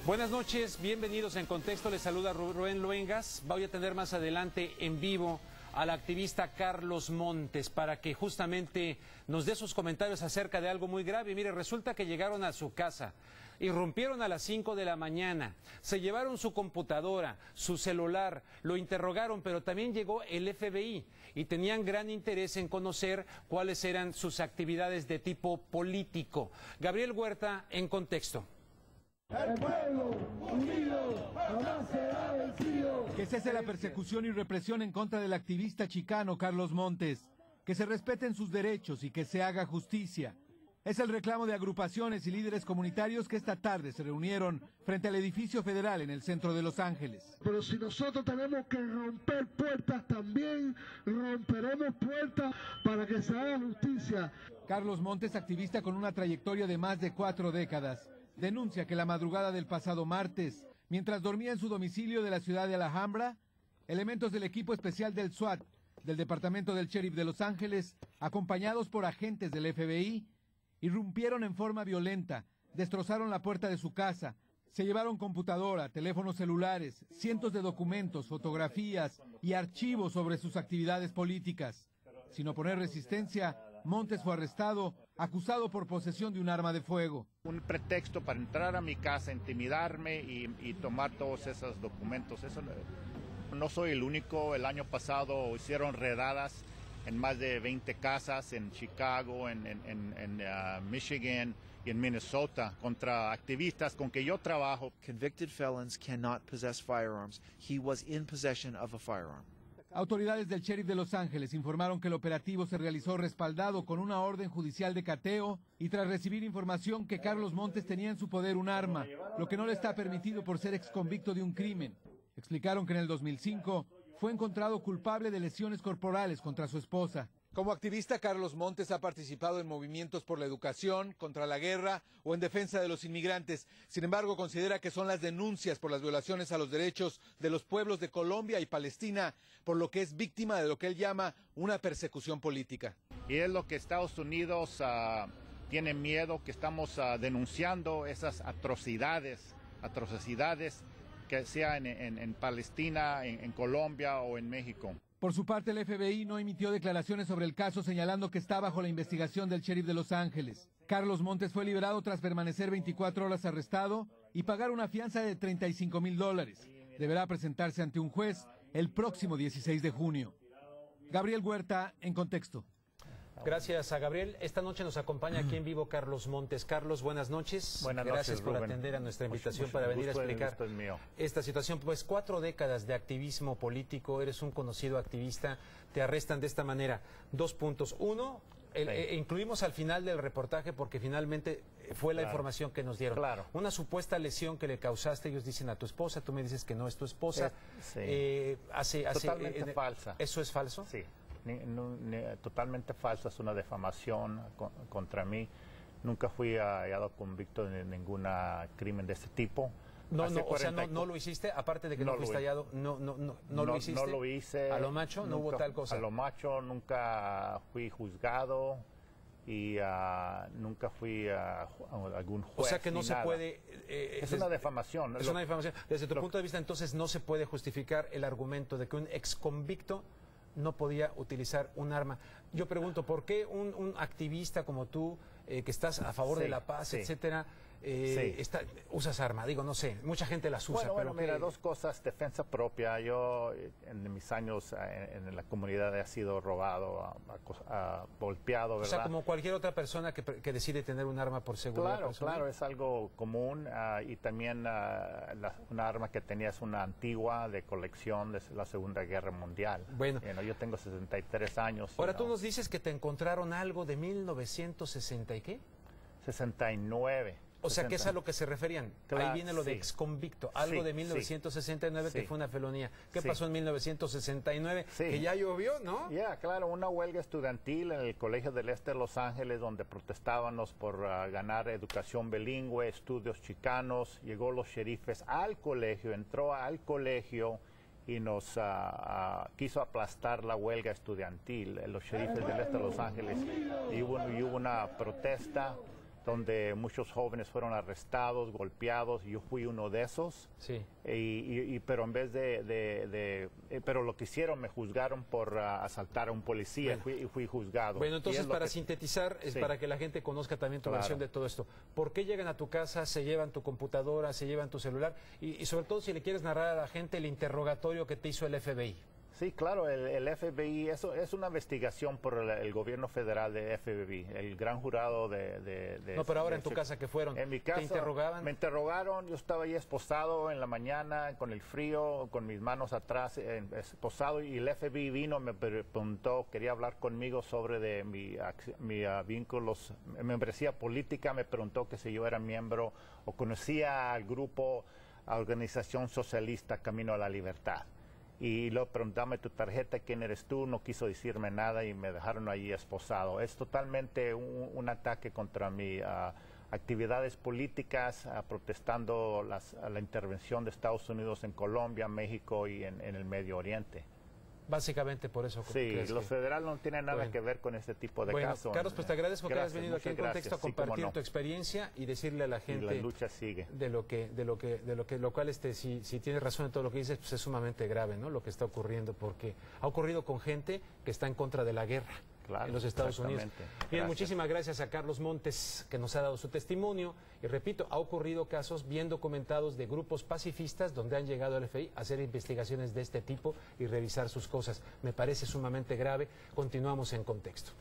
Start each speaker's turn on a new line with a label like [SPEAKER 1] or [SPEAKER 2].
[SPEAKER 1] Buenas noches, bienvenidos en Contexto, les saluda Rubén Luengas. Voy a tener más adelante en vivo al activista Carlos Montes para que justamente nos dé sus comentarios acerca de algo muy grave. Mire, resulta que llegaron a su casa, irrumpieron a las 5 de la mañana, se llevaron su computadora, su celular, lo interrogaron, pero también llegó el FBI y tenían gran interés en conocer cuáles eran sus actividades de tipo político. Gabriel Huerta en Contexto.
[SPEAKER 2] El pueblo unido jamás será vencido.
[SPEAKER 3] Que cese la persecución y represión en contra del activista chicano Carlos Montes. Que se respeten sus derechos y que se haga justicia. Es el reclamo de agrupaciones y líderes comunitarios que esta tarde se reunieron frente al edificio federal en el centro de Los Ángeles.
[SPEAKER 2] Pero si nosotros tenemos que romper puertas, también romperemos puertas para que se haga justicia.
[SPEAKER 3] Carlos Montes, activista con una trayectoria de más de 4 décadas, denuncia que la madrugada del pasado martes, mientras dormía en su domicilio de la ciudad de Alhambra, elementos del equipo especial del SWAT, del Departamento del Sheriff de Los Ángeles, acompañados por agentes del FBI, irrumpieron en forma violenta, destrozaron la puerta de su casa, se llevaron computadora, teléfonos celulares, cientos de documentos, fotografías y archivos sobre sus actividades políticas. Sin oponer resistencia, Montes fue arrestado, acusado por posesión de un arma de fuego.
[SPEAKER 4] Un pretexto para entrar a mi casa, intimidarme y tomar todos esos documentos. Eso no soy el único. El año pasado hicieron redadas en más de 20 casas en Chicago, en Michigan y en Minnesota contra activistas con que yo trabajo.
[SPEAKER 5] Convicted felons cannot possess firearms. He was in possession of a firearm.
[SPEAKER 3] Autoridades del Sheriff de Los Ángeles informaron que el operativo se realizó respaldado con una orden judicial de cateo y tras recibir información que Carlos Montes tenía en su poder un arma, lo que no le está permitido por ser exconvicto de un crimen. Explicaron que en el 2005 fue encontrado culpable de lesiones corporales contra su esposa. Como activista, Carlos Montes ha participado en movimientos por la educación, contra la guerra o en defensa de los inmigrantes. Sin embargo, considera que son las denuncias por las violaciones a los derechos de los pueblos de Colombia y Palestina, por lo que es víctima de lo que él llama una persecución política.
[SPEAKER 4] Y es lo que Estados Unidos tiene miedo, que estamos denunciando esas atrocidades que sea en Palestina, en Colombia o en México.
[SPEAKER 3] Por su parte, el FBI no emitió declaraciones sobre el caso, señalando que está bajo la investigación del Sheriff de Los Ángeles. Carlos Montes fue liberado tras permanecer 24 horas arrestado y pagar una fianza de $35,000. Deberá presentarse ante un juez el próximo 16 de junio. Gabriel Huerta, en Contexto.
[SPEAKER 1] Gracias a Gabriel. Esta noche nos acompaña aquí en vivo Carlos Montes. Carlos, buenas noches.
[SPEAKER 4] Buenas
[SPEAKER 1] Gracias
[SPEAKER 4] noches,
[SPEAKER 1] por
[SPEAKER 4] Rubén.
[SPEAKER 1] atender a nuestra invitación para venir a explicar esta situación. Pues 4 décadas de activismo político, eres un conocido activista, te arrestan de esta manera. 2 puntos. Uno, incluimos al final del reportaje porque finalmente fue la información que nos dieron.
[SPEAKER 4] Claro.
[SPEAKER 1] Una supuesta lesión que le causaste, ellos dicen a tu esposa, tú me dices que no es tu esposa.
[SPEAKER 4] Totalmente falsa.
[SPEAKER 1] ¿Eso es falso?
[SPEAKER 4] Sí. Totalmente falsa, es una difamación contra mí. Nunca fui hallado convicto de ningún crimen de este tipo.
[SPEAKER 1] No, no lo hiciste, aparte de que no fuiste hallado, no lo hiciste.
[SPEAKER 4] No lo hice.
[SPEAKER 1] ¿A lo macho? No hubo tal cosa.
[SPEAKER 4] A lo macho nunca fui juzgado y nunca fui a algún juez.
[SPEAKER 1] O sea que no se puede...
[SPEAKER 4] es una difamación.
[SPEAKER 1] Es una difamación. Desde tu punto de vista, entonces, no se puede justificar el argumento de que un exconvicto no podía utilizar un arma. Yo pregunto, ¿por qué un activista como tú, que estás a favor de la paz, etcétera, usas arma? Digo, no sé, mucha gente las usa.
[SPEAKER 4] Bueno, mira, 2 cosas. Defensa propia. Yo en mis años en la comunidad he sido robado, golpeado, ¿verdad?
[SPEAKER 1] O sea, como cualquier otra persona que decide tener un arma por seguridad personal.
[SPEAKER 4] Claro, es algo común. Y también una arma que tenía es una antigua de colección de la Segunda Guerra Mundial.
[SPEAKER 1] Bueno.
[SPEAKER 4] Yo tengo 63 años.
[SPEAKER 1] Ahora tú nos dices que te encontraron algo de 1960 ¿y qué?
[SPEAKER 4] 69.
[SPEAKER 1] O sea, que es a lo que se referían.
[SPEAKER 4] Claro,
[SPEAKER 1] ahí viene lo de exconvicto. Algo de 1969 que fue una felonía. ¿Qué pasó en 1969? Que ya llovió, ¿no?
[SPEAKER 4] Claro, una huelga estudiantil en el Colegio del Este de Los Ángeles donde protestábamos por ganar educación bilingüe, estudios chicanos. Llegó los sheriffes al colegio, entró al colegio y nos quiso aplastar la huelga estudiantil, los sheriffes del Este de Los Ángeles. Y hubo una protesta. donde muchos jóvenes fueron arrestados, golpeados. Yo fui uno de esos.
[SPEAKER 1] Sí.
[SPEAKER 4] Pero en vez pero lo que hicieron, me juzgaron por asaltar a un policía.
[SPEAKER 1] Bueno.
[SPEAKER 4] Y fui juzgado.
[SPEAKER 1] Bueno, entonces para sintetizar,
[SPEAKER 4] sí,
[SPEAKER 1] para que la gente conozca también tu versión de todo esto. ¿Por qué llegan a tu casa, se llevan tu computadora, se llevan tu celular? Y sobre todo si le quieres narrar a la gente el interrogatorio que te hizo el FBI.
[SPEAKER 4] Sí, claro, el FBI, eso es una investigación por el gobierno federal de FBI, el gran jurado de
[SPEAKER 1] No, pero ahora en tu casa, ¿qué fueron?
[SPEAKER 4] En mi casa,
[SPEAKER 1] ¿te interrogaban?
[SPEAKER 4] Me interrogaron, yo estaba ahí esposado en la mañana, con el frío, con mis manos atrás, esposado, y el FBI vino, me preguntó, quería hablar conmigo sobre mi vínculos, membresía política, me preguntó que si yo era miembro o conocía al grupo, a Organización Socialista Camino a la Libertad. Y luego preguntame tu tarjeta, quién eres tú, no quiso decirme nada y me dejaron ahí esposado. Es totalmente un ataque contra mis actividades políticas, protestando la intervención de Estados Unidos en Colombia, México y en el Medio Oriente.
[SPEAKER 1] Básicamente por eso.
[SPEAKER 4] Sí, los federales no tienen nada que ver con este tipo de casos.
[SPEAKER 1] Carlos, pues te agradezco que hayas venido aquí en Contexto a compartir tu experiencia y decirle a la gente.
[SPEAKER 4] Y la lucha sigue.
[SPEAKER 1] Lo cual si tienes razón en todo lo que dices, pues es sumamente grave, ¿no? Lo que está ocurriendo, porque ha ocurrido con gente que está en contra de la guerra. Claro, en los Estados Unidos. Bien, muchísimas gracias a Carlos Montes, que nos ha dado su testimonio. Y repito, ha ocurrido casos bien documentados de grupos pacifistas donde han llegado al FBI a hacer investigaciones de este tipo y revisar sus cosas. Me parece sumamente grave. Continuamos en Contexto.